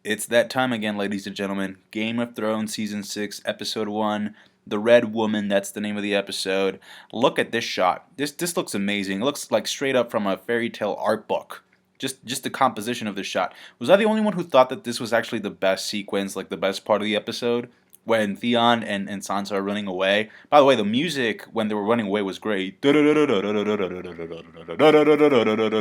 It's that time again, ladies and gentlemen. Game of Thrones Season 6, Episode 1. The Red Woman, that's the name of the episode. Look at this shot. This looks amazing. It looks like straight up from a fairy tale art book. Just the composition of this shot. Was I the only one who thought that this was actually the best sequence, like the best part of the episode? When Theon and Sansa are running away. By the way, the music when they were running away was great. I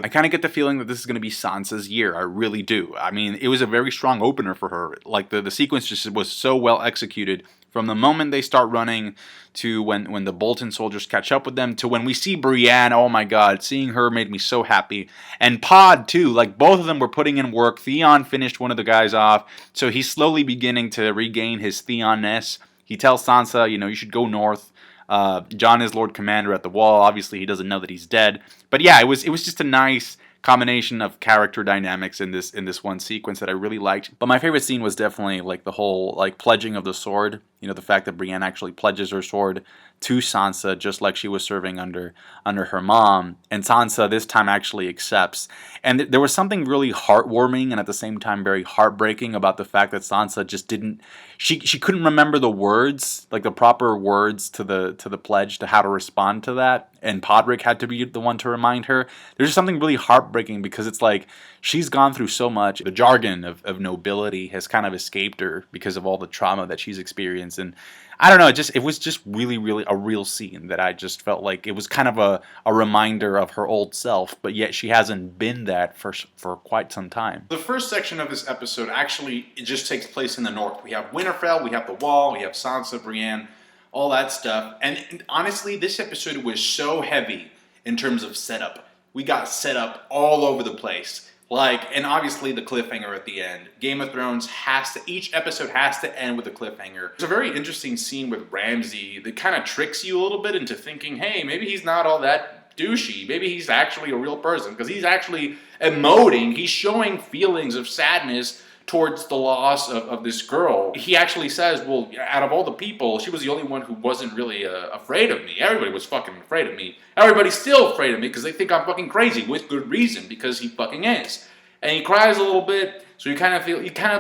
kind of get the feeling that this is going to be Sansa's year. I really do. I mean, it was a very strong opener for her. Like the sequence just was so well executed. From the moment they start running to when the Bolton soldiers catch up with them to when we see Brienne, oh my god, seeing her made me so happy. And Pod too, like both of them were putting in work. Theon finished one of the guys off, so he's slowly beginning to regain his Theon-ness. He tells Sansa, you should go north. Jon is Lord Commander at the Wall. Obviously, he doesn't know that he's dead. But yeah, it was just a nice combination of character dynamics in this one sequence that I really liked. But my favorite scene was definitely like the whole like pledging of the sword. The fact that Brienne actually pledges her sword to Sansa just like she was serving under her mom, and Sansa this time actually accepts. And there was something really heartwarming and at the same time very heartbreaking about the fact that Sansa just didn't she couldn't remember the words, like the proper words to the pledge, to how to respond to that, and Podrick had to be the one to remind her. There's just something really heartbreaking because it's like she's gone through so much. The jargon of nobility has kind of escaped her because of all the trauma that she's experienced. And I don't know, it was just really, really a real scene that I just felt like it was kind of a reminder of her old self, but yet she hasn't been that for quite some time. The first section of this episode actually it just takes place in the north. We have Winterfell, we have the Wall, we have Sansa, Brienne, all that stuff. And honestly, this episode was so heavy in terms of setup. We got set up all over the place. And obviously the cliffhanger at the end. Game of Thrones each episode has to end with a cliffhanger. There's a very interesting scene with Ramsay that kind of tricks you a little bit into thinking, hey, maybe he's not all that douchey. Maybe he's actually a real person, because he's actually emoting. He's showing feelings of sadness towards the loss of this girl. He actually says, well, out of all the people, she was the only one who wasn't really afraid of me. Everybody was fucking afraid of me. Everybody's still afraid of me because they think I'm fucking crazy, with good reason, because he fucking is. And he cries a little bit, so you kind of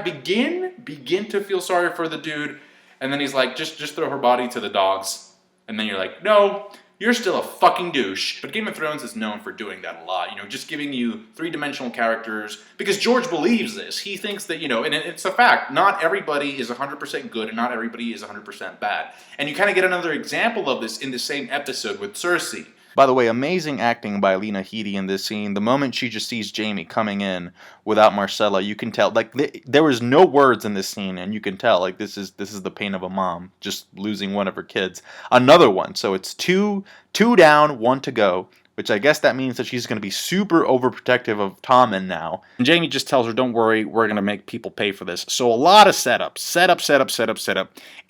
begin to feel sorry for the dude, and then he's like, just throw her body to the dogs. And then you're like, no, you're still a fucking douche. But Game of Thrones is known for doing that a lot, just giving you three-dimensional characters, because George believes this. He thinks that, and it's a fact, not everybody is 100% good and not everybody is 100% bad. And you kind of get another example of this in the same episode with Cersei. By the way, amazing acting by Lena Headey in this scene. The moment she just sees Jaime coming in without Myrcella, you can tell. There was no words in this scene, and you can tell. This is the pain of a mom just losing one of her kids. Another one. So it's two down, one to go. Which I guess that means that she's going to be super overprotective of Tommen now. And Jaime just tells her, don't worry, we're going to make people pay for this. So a lot of setup.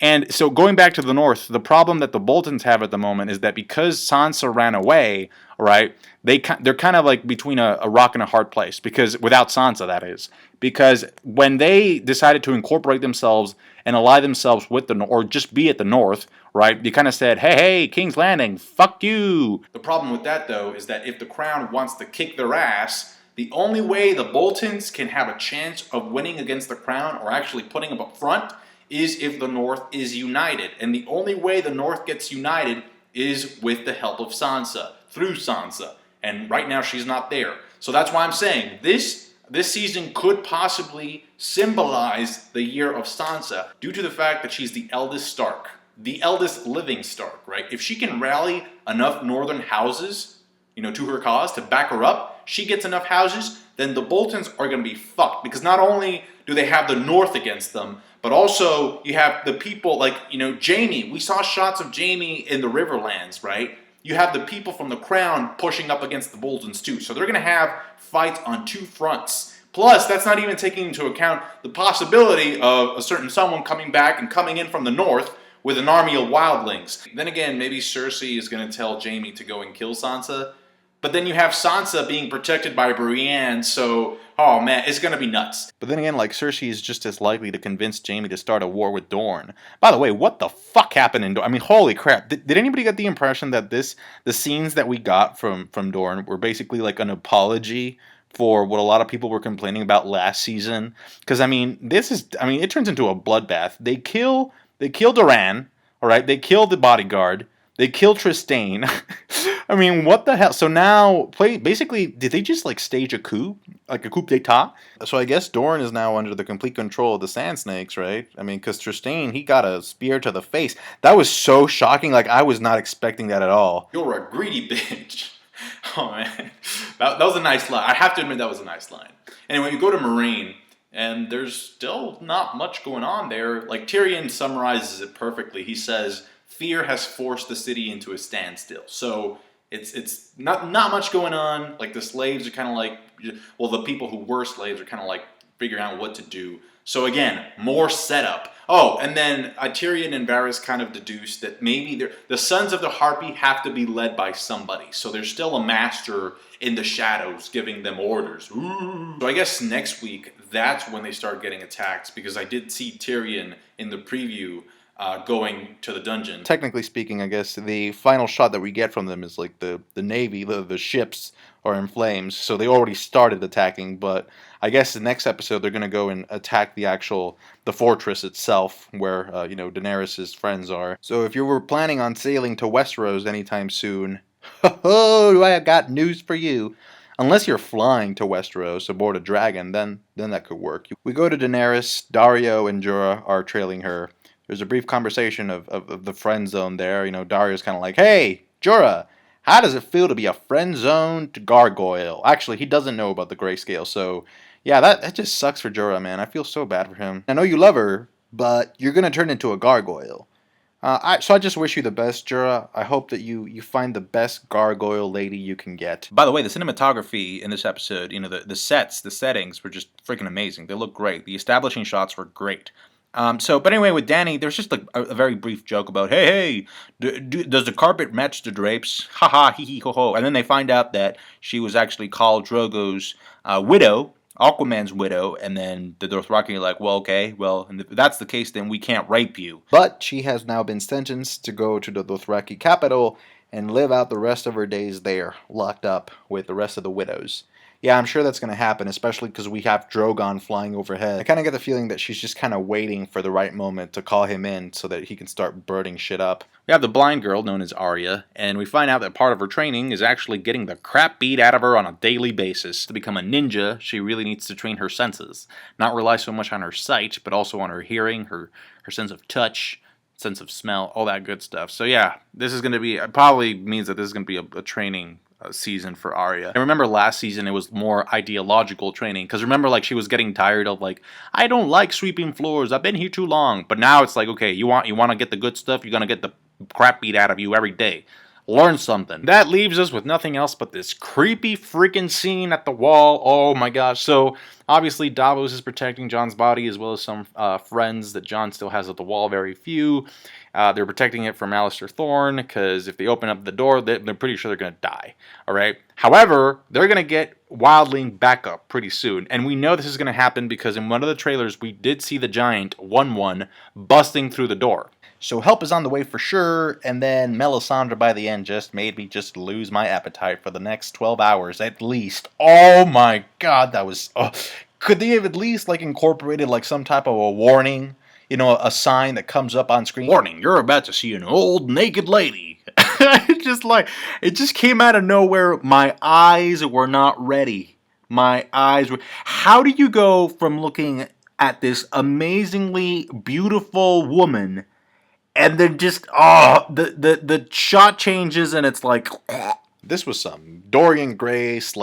And so going back to the north, the problem that the Boltons have at the moment is that because Sansa ran away, right, they're kind of like between a rock and a hard place. Because without Sansa, that is. Because when they decided to incorporate themselves and ally themselves with or just be at the north, right, you kind of said, hey, King's Landing, fuck you. The problem with that, though, is that if the Crown wants to kick their ass, the only way the Boltons can have a chance of winning against the Crown, or actually putting them up front, is if the North is united. And the only way the North gets united is with the help of Sansa, through Sansa. And right now she's not there. So that's why I'm saying this season could possibly symbolize the year of Sansa, due to the fact that she's the eldest Stark. The eldest living Stark, right? If she can rally enough northern houses, to her cause, to back her up, she gets enough houses, then the Boltons are going to be fucked. Because not only do they have the North against them, but also you have the people like, Jaime. We saw shots of Jaime in the Riverlands, right? You have the people from the Crown pushing up against the Boltons too. So they're going to have fights on two fronts. Plus, that's not even taking into account the possibility of a certain someone coming back and coming in from the north with an army of wildlings. Then again, maybe Cersei is going to tell Jaime to go and kill Sansa. But then you have Sansa being protected by Brienne, so, oh man, it's going to be nuts. But then again, Cersei is just as likely to convince Jaime to start a war with Dorne. By the way, what the fuck happened in Dorne? I mean, holy crap. Did anybody get the impression that the scenes that we got from Dorne were basically like an apology for what a lot of people were complaining about last season. Because it turns into a bloodbath. They kill Duran, all right. They kill the bodyguard. They kill Trystane. I mean, what the hell? So now, basically, did they just like stage a coup, like a coup d'état? So I guess Dorne is now under the complete control of the Sand Snakes, right? I mean, because Trystane, he got a spear to the face. That was so shocking. Like, I was not expecting that at all. You're a greedy bitch. Oh man, that was a nice line. I have to admit that was a nice line. Anyway, you go to Meereen, and there's still not much going on there. Like Tyrion summarizes it perfectly. He says, "Fear has forced the city into a standstill." So it's not much going on. Like the slaves are kind of like, well, the people who were slaves are kind of like figuring out what to do. So again, more setup. Oh, and then Tyrion and Varys kind of deduced that maybe the Sons of the Harpy have to be led by somebody. So there's still a master in the shadows giving them orders. Ooh. So I guess next week, that's when they start getting attacked, because I did see Tyrion in the preview going to the dungeon. Technically speaking, I guess the final shot that we get from them is like the navy, the ships are in flames, so they already started attacking. But I guess the next episode they're gonna go and attack the fortress itself, where Daenerys' friends are. So if you were planning on sailing to Westeros anytime soon, oh, I got news for you. Unless you're flying to Westeros aboard a dragon, then that could work. We go to Daenerys. Daario and Jorah are trailing her. There's a brief conversation of the friend zone there. Daario's kind of like, "Hey, Jorah, how does it feel to be a friend-zoned gargoyle?" Actually, he doesn't know about the grayscale, so yeah, that just sucks for Jorah, man. I feel so bad for him. I know you love her, but you're gonna turn into a gargoyle. So I just wish you the best, Jorah. I hope that you find the best gargoyle lady you can get. By the way, the cinematography in this episode, the sets, the settings were just freaking amazing. They look great. The establishing shots were great. But anyway, with Dany, there's just a very brief joke about, hey, does the carpet match the drapes? Ha ha, hee hee ho ho. And then they find out that she was actually Khal Drogo's widow, Aquaman's widow, and then the Dothraki are like, well, okay, well, if that's the case, then we can't rape you. But she has now been sentenced to go to the Dothraki capital and live out the rest of her days there, locked up with the rest of the widows. Yeah, I'm sure that's going to happen, especially because we have Drogon flying overhead. I kind of get the feeling that she's just kind of waiting for the right moment to call him in so that he can start burning shit up. We have the blind girl known as Arya, and we find out that part of her training is actually getting the crap beat out of her on a daily basis. To become a ninja, she really needs to train her senses. Not rely so much on her sight, but also on her hearing, her sense of touch, sense of smell, all that good stuff. So yeah, this is going to be, probably means that this is going to be a training season for Arya. I remember last season it was more ideological training, because remember, like, she was getting tired of, like, I don't like sweeping floors, I've been here too long. But now it's like, okay, you want to get the good stuff, you're gonna get the crap beat out of you every day. Learn something. That leaves us with nothing else but this creepy freaking scene at the wall. Oh my gosh. So obviously Davos is protecting Jon's body, as well as some friends that Jon still has at the wall, very few. They're protecting it from Alistair Thorne, because if they open up the door, they're pretty sure they're going to die. All right. However, they're going to get Wildling back up pretty soon. And we know this is going to happen because in one of the trailers, we did see the giant 1-1 busting through the door. So help is on the way for sure, and then Melisandre by the end just made me just lose my appetite for the next 12 hours at least. Oh my god, that was... Oh. Could they have at least like incorporated like some type of a warning? A sign that comes up on screen. Warning, you're about to see an old naked lady. It just came out of nowhere. My eyes were not ready. My eyes were... How do you go from looking at this amazingly beautiful woman, and then just, the shot changes and it's like... This was some Dorian Gray /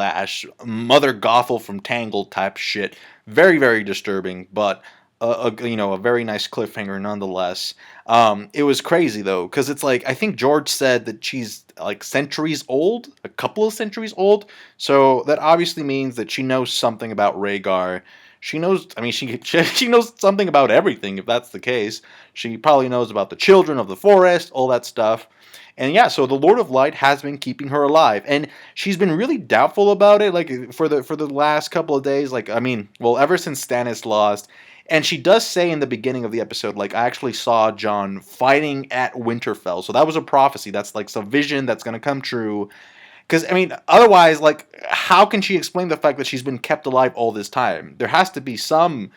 Mother Gothel from Tangled type shit. Very, very disturbing, but a very nice cliffhanger nonetheless. It was crazy though, because it's like, I think George said that she's like centuries old, a couple of centuries old. So that obviously means that she knows something about Rhaegar. She knows, she knows something about everything, if that's the case. She probably knows about the children of the forest, all that stuff. And yeah, so the Lord of Light has been keeping her alive, and she's been really doubtful about it, like for the last couple of days. Ever since Stannis lost. And she does say in the beginning of the episode, like, I actually saw Jon fighting at Winterfell. So that was a prophecy. That's like some vision that's going to come true. Because, I mean, otherwise, like, how can she explain the fact that she's been kept alive all this time? There has to be some,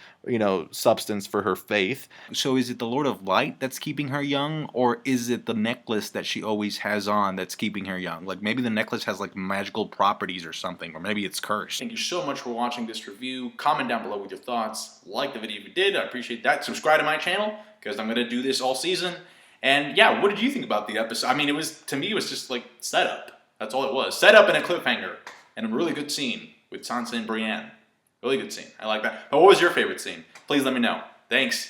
substance for her faith. So is it the Lord of Light that's keeping her young? Or is it the necklace that she always has on that's keeping her young? Like, maybe the necklace has, like, magical properties or something. Or maybe it's cursed. Thank you so much for watching this review. Comment down below with your thoughts. Like the video if you did. I appreciate that. Subscribe to my channel, because I'm going to do this all season. And, yeah, what did you think about the episode? I mean, to me, it was just, like, setup. That's all it was. Set up in a cliffhanger. And a really good scene with Sansa and Brienne. Really good scene. I like that. But what was your favorite scene? Please let me know. Thanks.